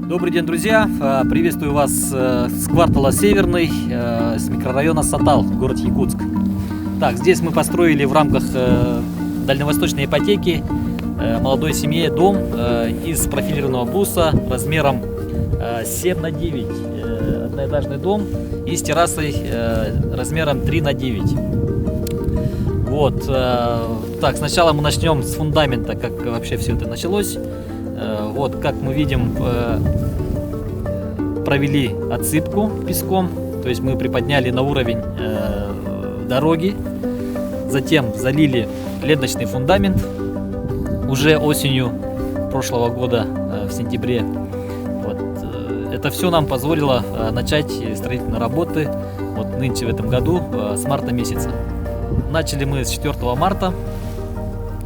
Добрый день, друзья! Приветствую вас с квартала Северный, с микрорайона Сатал, город Якутск. Так, здесь мы построили в рамках дальневосточной ипотеки молодой семье дом из профилированного бруса размером 7 на 9. Одноэтажный дом и с террасой размером 3 на 9. Вот. Так, сначала мы начнем с фундамента, как вообще все это началось. Вот, как мы видим, провели отсыпку песком, то есть мы приподняли на уровень дороги, затем залили ленточный фундамент уже осенью прошлого года, в сентябре. Вот. Это все нам позволило начать строительные работы вот нынче в этом году, с марта месяца. Начали мы с 4 марта.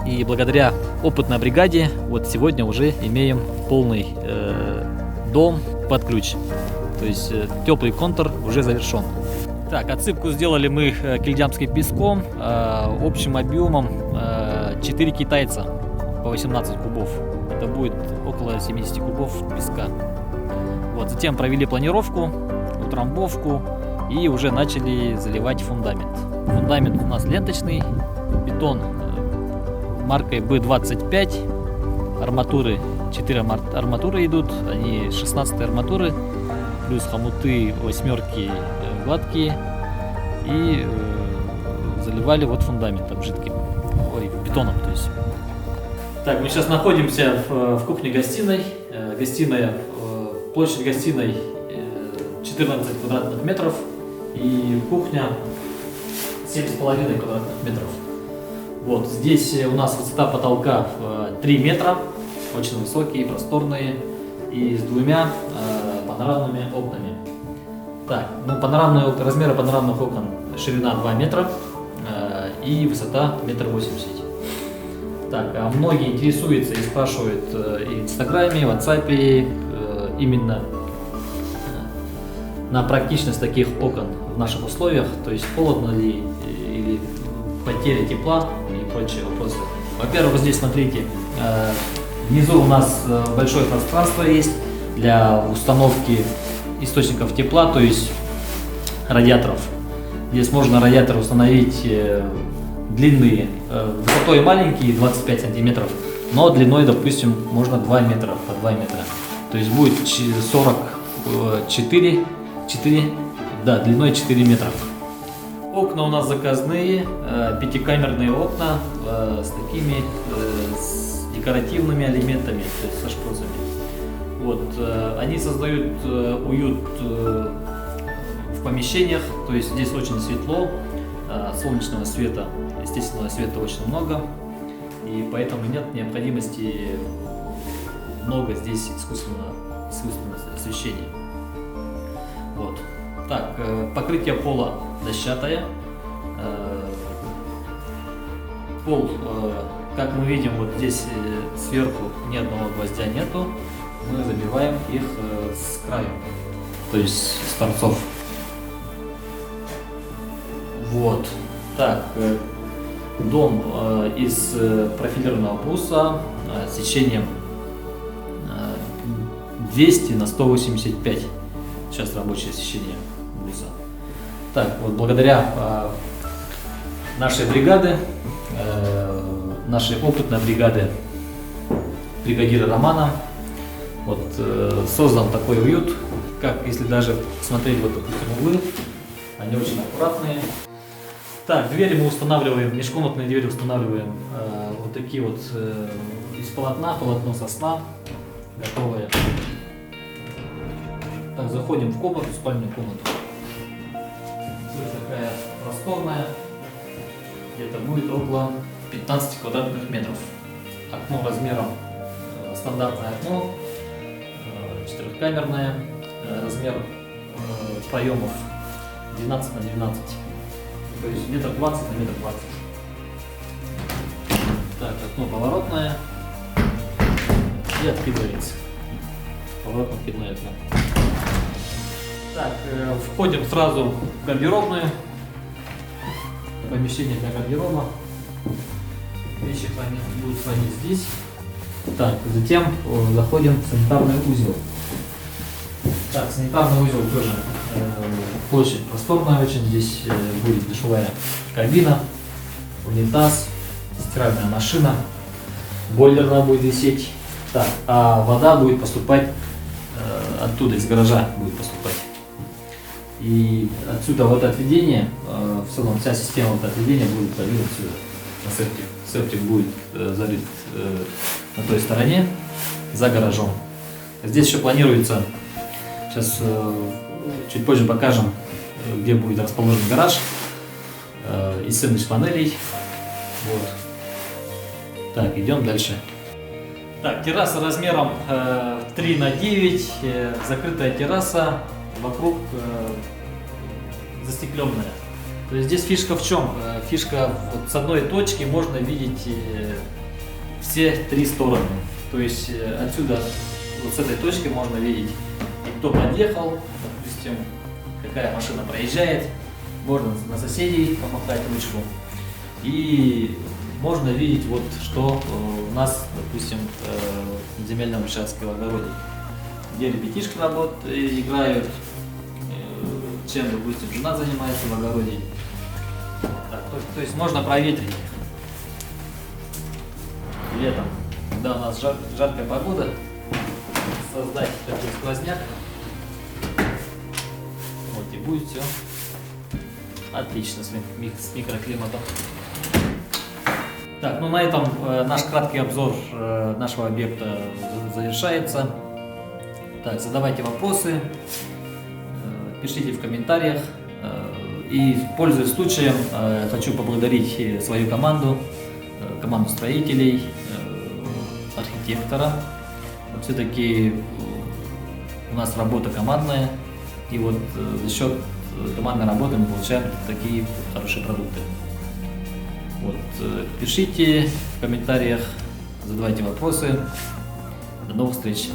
И благодаря опытной бригаде вот сегодня уже имеем полный дом под ключ. То есть теплый контур уже завершен. Так, отсыпку сделали мы кильдямским песком общим объемом 4 китайца по 18 кубов. Это будет около 70 кубов песка. Вот, затем провели планировку, утрамбовку и уже начали заливать фундамент. Фундамент у нас ленточный, бетон маркой B25, арматуры, 4 арматуры идут, они 16 арматуры, плюс хомуты восьмерки гладкие, и заливали вот фундаментом жидким, бетоном, то есть. Так, мы сейчас находимся в кухне-гостиной, площадь гостиной 14 квадратных метров и кухня 7,5 квадратных метров. Вот здесь у нас высота потолка 3 метра, очень высокие, просторные и с двумя панорамными окнами. Так, ну, размеры панорамных окон: ширина 2 метра и высота 1,80 м. Так, а многие интересуются и спрашивают и в Инстаграме, и в WhatsApp именно на практичность таких окон в наших условиях, то есть холодно ли или потеря тепла и прочие вопросы. Во-первых, здесь смотрите, внизу у нас большое пространство есть для установки источников тепла, то есть радиаторов. Здесь можно радиаторы установить длинные, высотой маленькие, 25 сантиметров, но длиной, допустим, можно 2 метра, по 2 метра. То есть будет 44, длиной 4 метра. Окна у нас заказные, пятикамерные окна с такими с декоративными элементами, то есть со шпроцами. Вот, они создают уют в помещениях, то есть здесь очень светло, солнечного света, естественного света очень много, и поэтому нет необходимости много здесь искусственного освещения. Вот. Так, покрытие пола дощатое. Пол, как мы видим, вот здесь сверху ни одного гвоздя нету. Мы забиваем их с краю, то есть с торцов. Вот. Так, дом из профилированного бруса с сечением 200 на 185. Сейчас рабочее сечение бруса. Так, вот благодаря нашей бригады, нашей опытной бригады бригадира Романа, вот создан такой уют, как если даже смотреть вот, допустим, углы, они очень аккуратные. Так, двери мы устанавливаем, межкомнатные двери устанавливаем вот такие вот из полотно сосна, готовые. Так, заходим в комнату, спальную комнату. Такая просторная, где-то будет около 15 квадратных метров. Окно размером стандартное окно, четырехкамерное, размер проемов 12 на 12, то есть метр 20 на метр 20. Так, окно поворотное и откидывается. Поворотно-откидное окно. Так, входим сразу в гардеробную. Помещение для гардероба. Вещи будут хранить здесь. Так, затем заходим в санитарный узел. Так, санитарный узел тоже площадь просторная очень. Здесь будет душевая кабина, унитаз, стиральная машина, бойлерная будет висеть. Так, а вода будет поступать оттуда, из гаража будет поступать. И отсюда водоотведение, в целом вся система водоотведения будет пролита отсюда на септик. Септик будет залит на той стороне, за гаражом. Здесь еще планируется, сейчас чуть позже покажем, где будет расположен гараж из сэндвич-панелей. Вот. Так, идем дальше. Так, терраса размером 3 на 9, закрытая терраса, вокруг застекленная. То есть здесь фишка в чем? Фишка вот с одной точки можно видеть все 3 стороны. То есть отсюда, вот с этой точки можно видеть, кто подъехал, допустим, какая машина проезжает, можно на соседей помахать ручку. И можно видеть, вот, что у нас, допустим, в земельном участке в огороде, где ребятишки играют, чем, допустим, жена занимается в огороде. Так, то есть можно проветрить летом, когда у нас жаркая погода, создать такой сквозняк. Вот и будет все отлично с микроклиматом. Так, ну на этом наш краткий обзор нашего объекта завершается. Так, задавайте вопросы, пишите в комментариях. И, пользуясь случаем, хочу поблагодарить свою команду строителей, архитектора. Все-таки у нас работа командная, и вот за счет командной работы мы получаем такие хорошие продукты. Вот, пишите в комментариях, задавайте вопросы. До новых встреч!